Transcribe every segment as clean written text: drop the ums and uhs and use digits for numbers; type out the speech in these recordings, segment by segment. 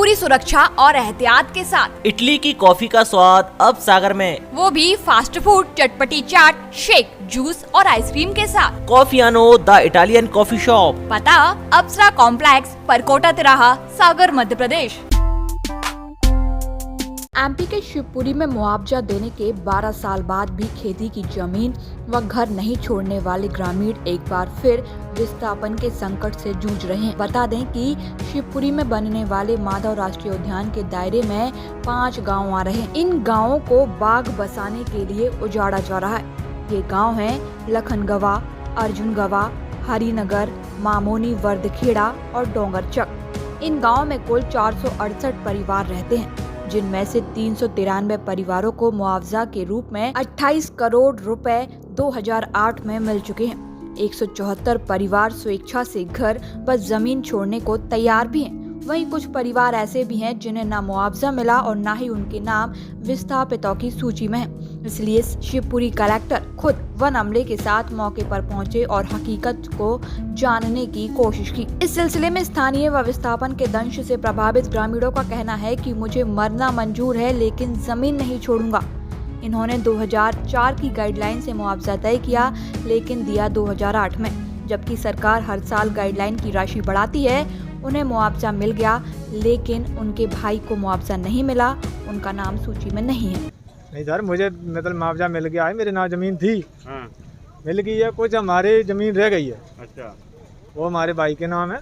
पूरी सुरक्षा और एहतियात के साथ। इटली की कॉफी का स्वाद अब सागर में, वो भी फास्ट फूड, चटपटी चाट, शेक, जूस और आइसक्रीम के साथ। कॉफियानो द इटालियन कॉफी शॉप, पता अप्सरा कॉम्प्लेक्स, परकोटा तिराहा, सागर, मध्य प्रदेश। एमपी के शिवपुरी में मुआवजा देने के 12 साल बाद भी खेती की जमीन व घर नहीं छोड़ने वाले ग्रामीण एक बार फिर विस्थापन के संकट से जूझ रहे हैं। बता दें कि शिवपुरी में बनने वाले माधव राष्ट्रीय उद्यान के दायरे में 5 गांव आ रहे हैं। इन गांवों को बाग बसाने के लिए उजाड़ा जा रहा है। ये गांव हैं लखनगवा, अर्जुनगवा, हरिनगर, मामोनी, वर्दखेड़ा और डोंगरचक। इन गाँव में कुल 468 परिवार रहते हैं, जिनमें से 393 परिवारों को मुआवजा के रूप में 28 करोड़ रुपए 2008 में मिल चुके हैं। 174 परिवार स्वेच्छा से घर व जमीन छोड़ने को तैयार भी हैं। वहीं कुछ परिवार ऐसे भी हैं जिन्हें ना मुआवजा मिला और ना ही उनके नाम विस्थापितों की सूची में है। इसलिए शिवपुरी कलेक्टर खुद वन अमले के साथ मौके पर पहुंचे और हकीकत को जानने की कोशिश की। इस सिलसिले में स्थानीय व विस्थापन के दंश से प्रभावित ग्रामीणों का कहना है कि मुझे मरना मंजूर है लेकिन जमीन नहीं छोड़ूंगा। इन्होंने 2004 की गाइडलाइन से मुआवजा तय किया लेकिन दिया 2008 में, जबकि सरकार हर साल गाइडलाइन की राशि बढ़ाती है। उन्हें मुआवजा मिल गया लेकिन उनके भाई को मुआवजा नहीं मिला, उनका नाम सूची में नहीं है। नहीं सर, मुझे मतलब मुआवजा मिल गया है, मेरे नाम जमीन थी। मिल गई है, कुछ हमारी जमीन रह गई है। अच्छा, वो हमारे भाई के नाम है,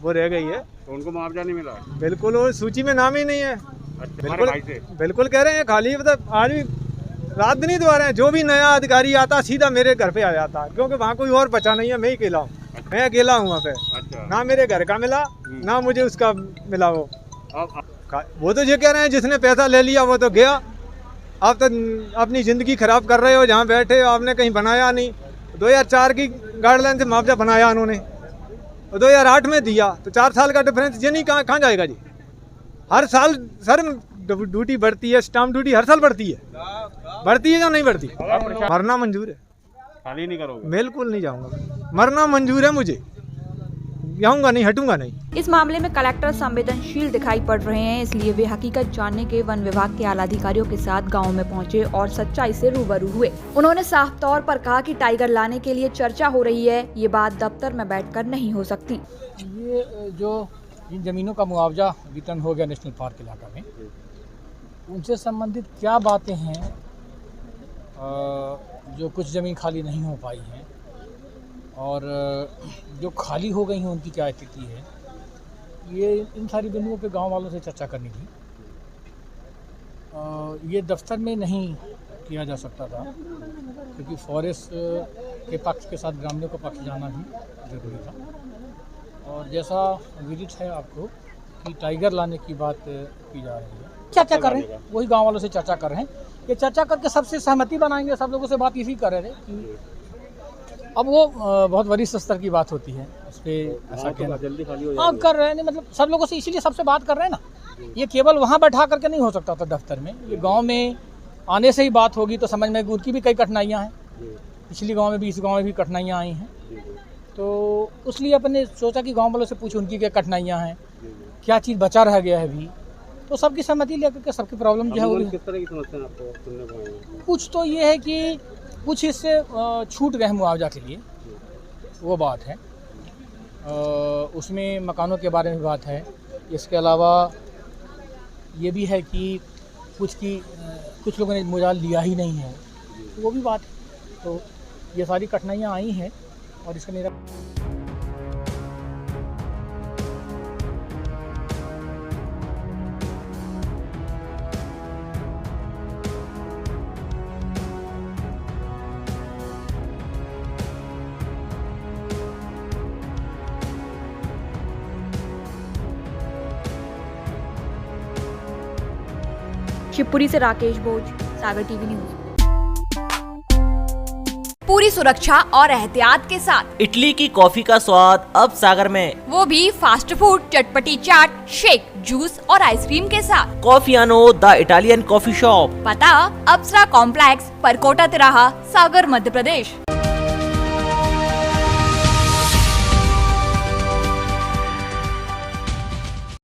वो रह गई है। तो उनको मुआवजा नहीं मिला? बिल्कुल, वो सूची में नाम ही नहीं है। अच्छा, बिल्कुल कह रहे हैं खाली, मतलब आज भी रात दिन ही दवा रहे हैं। जो भी नया अधिकारी आता सीधा मेरे घर पे आ जाता है, क्योंकि वहाँ कोई और बचा नहीं है, मैं ही अकेला हूँ। मैं अकेला हूँ वहाँ पे। अच्छा। ना मेरे घर का मिला ना मुझे उसका मिला। वो तो ये कह रहे हैं जिसने पैसा ले लिया वो तो गया। आप तो अपनी ज़िंदगी खराब कर रहे हो, जहाँ बैठे आपने कहीं बनाया नहीं। 2004 की गाइडलाइन से मुआवजा बनाया उन्होंने, 2008 में दिया, तो 4 साल का डिफरेंस ये नहीं कहाँ जाएगा जी। हर साल सर ड्यूटी बढ़ती है, स्टाम्प ड्यूटी हर साल बढ़ती है या नहीं बढ़ती? मरना मंजूर है। खाली नहीं करोगे? बिल्कुल नहीं जाऊँगा, मरना मंजूर है मुझे, जाऊंगा नहीं, हटूंगा नहीं। इस मामले में कलेक्टर संवेदनशील दिखाई पड़ रहे हैं, इसलिए वे हकीकत जानने के वन विभाग के आला अधिकारियों के साथ गांव में पहुंचे और सच्चाई से रूबरू हुए। उन्होंने साफ तौर पर कहा कि टाइगर लाने के लिए चर्चा हो रही है, ये बात दफ्तर में बैठकर नहीं हो सकती। ये जो इन जमीनों का मुआवजा वितरण हो गया नेशनल पार्क इलाका में, उनसे संबंधित क्या बातें हैं जो कुछ ज़मीन खाली नहीं हो पाई है और जो खाली हो गई हैं उनकी क्या स्थिति है, ये इन सारी बिंदुओं पे गांव वालों से चर्चा करनी थी। ये दफ्तर में नहीं किया जा सकता था क्योंकि फॉरेस्ट के पक्ष के साथ ग्रामीणों का पक्ष जाना भी ज़रूरी था। और जैसा विदित है आपको कि टाइगर लाने की बात की जा रही है, चर्चा कर रहे हैं, वही गाँव वालों से चर्चा कर रहे हैं। ये चर्चा करके सबसे सहमति बनाएंगे। सब लोगों से बात इसी कर रहे थे कि अब वो बहुत वरिष्ठ स्तर की बात होती है, उस पर ऐसा कहना जल्दी खाली हो हाँ कर रहे हैं। नहीं मतलब सब लोगों से इसीलिए सबसे बात कर रहे हैं ना। ये केवल वहाँ बैठा करके नहीं हो सकता था दफ्तर में, ये गांव में आने से ही बात होगी तो समझ में उनकी भी कई कठिनाइयाँ हैं। पिछली गांव में भी इस गांव में भी कठिनाइयाँ आई हैं, तो उसलिए अपने सोचा कि गाँव वालों से पूछे उनकी क्या कठिनाइयाँ हैं, क्या चीज़ बचा रह गया है अभी, तो सबकी सहमति लेकर के सबकी प्रॉब्लम जो है वो किस तरह की समस्या आपको सुनने को आई? कुछ तो ये है कि कुछ हिस्से छूट गए हैं मुआवजा के लिए, वो बात है। उसमें मकानों के बारे में बात है। इसके अलावा ये भी है कि कुछ लोगों ने मुआवजा लिया ही नहीं है, तो वो भी बात है। तो ये सारी कठिनाइयाँ आई हैं और इसका मेरा शिवपुरी से राकेश भोज, सागर टीवी न्यूज। पूरी सुरक्षा और एहतियात के साथ। इटली की कॉफी का स्वाद अब सागर में, वो भी फास्ट फूड, चटपटी चाट, शेक, जूस और आइसक्रीम के साथ। कॉफियानो द इटालियन कॉफी शॉप, पता अप्सरा कॉम्प्लेक्स, परकोटा तिराहा, सागर, मध्य प्रदेश।